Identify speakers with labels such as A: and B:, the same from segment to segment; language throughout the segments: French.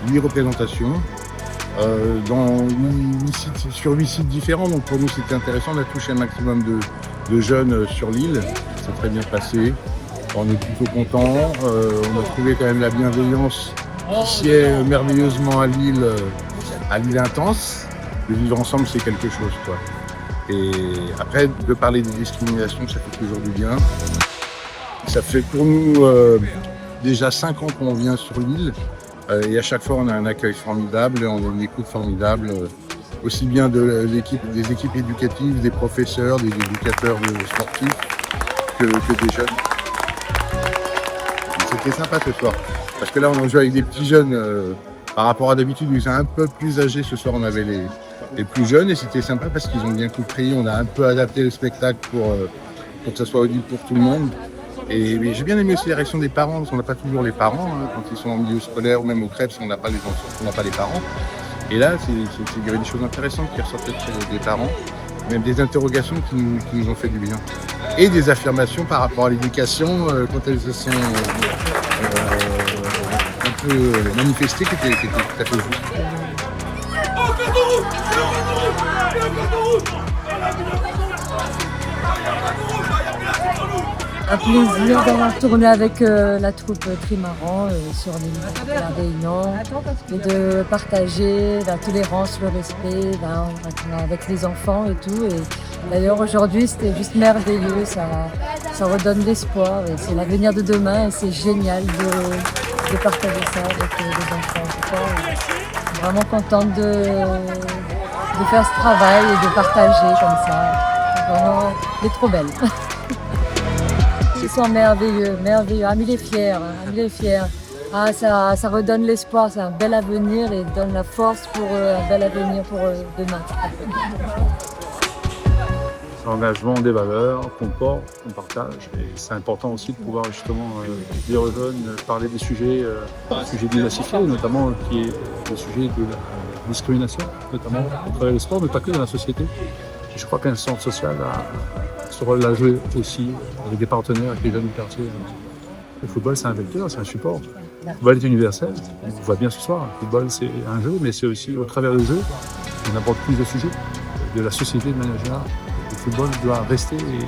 A: 8 représentations sur 8 sites différents. Donc pour nous, c'était intéressant. On a touché un maximum de jeunes sur l'île. C'est très bien passé. On est plutôt contents. On a trouvé quand même la bienveillance qui sied merveilleusement à l'île intense. Le vivre ensemble, c'est quelque chose, quoi. Et après, de parler des discriminations, ça fait toujours du bien. Ça fait pour nous déjà 5 ans qu'on vient sur l'île. Et à chaque fois, on a un accueil formidable, on a une écoute formidable, aussi bien des équipes éducatives, des professeurs, des éducateurs sportifs, que des jeunes. C'était sympa ce soir, parce que là, on a joué avec des petits jeunes. Par rapport à d'habitude, ils sont un peu plus âgés. Ce soir, on avait les plus jeunes, et c'était sympa parce qu'ils ont bien compris. On a un peu adapté le spectacle pour que ça soit audible pour tout le monde. Et j'ai bien aimé aussi la réaction des parents, parce qu'on n'a pas toujours les parents, hein, quand ils sont en milieu scolaire ou même au crêpes, on n'a pas les enfants, on n'a pas les parents. Et là, il y avait des choses intéressantes qui ressortaient des parents, même des interrogations qui nous ont fait du bien. Et des affirmations par rapport à l'éducation, quand elles se sont un peu manifestées, qui étaient tout à fait justes.
B: Un plaisir d'avoir tourné avec la troupe Trimaran sur l'île de la Réunion et de partager la tolérance, le respect avec les enfants et tout. Et d'ailleurs aujourd'hui c'était juste merveilleux, ça redonne l'espoir et c'est l'avenir de demain et c'est génial de partager ça avec les enfants. En tout cas, je suis vraiment contente de faire ce travail et de partager comme ça. Vraiment, elle est trop belle. Ils sont merveilleux, merveilleux. Amil est fier, Amil est fier. Ah, ça redonne l'espoir, c'est un bel avenir et donne la force pour un bel avenir pour demain.
C: L'engagement des valeurs qu'on porte, qu'on partage. Et c'est important aussi de pouvoir justement dire aux jeunes, parler des sujets diversifiés, notamment qui est le sujet de la discrimination, notamment au travers du sport, mais pas que dans la société. Et je crois qu'un centre social a ce rôle à jouer aussi avec des partenaires, avec les jeunes du quartier. Le football, c'est un vecteur, c'est un support. Le football est universel. On le voit bien ce soir. Le football, c'est un jeu, mais c'est aussi au travers du jeu, on aborde plus de sujets de la société de manière générale. Le football doit rester et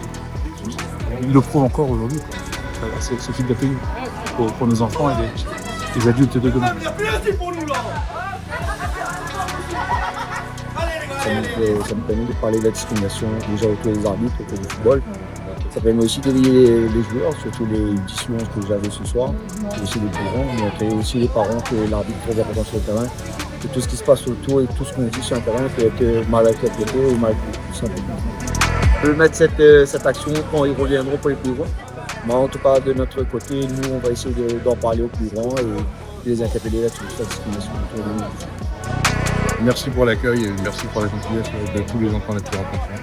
C: il le prouve encore aujourd'hui. C'est ce type d'accueil pour nos enfants et les adultes de demain.
D: Ça me permet de parler de la discrimination déjà autour des arbitres, autour du football. Ça permet aussi d'éveiller les joueurs, surtout les 10-11 que j'avais ce soir, aussi les plus grands, montrer aussi les parents que l'arbitre est très important sur le terrain, que tout ce qui se passe autour et tout ce qu'on dit sur un terrain peut être mal interprété ou mal pris, tout simplement. On peut mettre cette action quand ils reviendront pour les plus grands. Mais en tout cas, de notre côté, nous, on va essayer d'en parler aux plus grands et de les interpeller là-dessus, sur la discrimination autour de nous.
A: Merci pour l'accueil et merci pour la gentillesse de tous les enfants qu'on a pu rencontrer.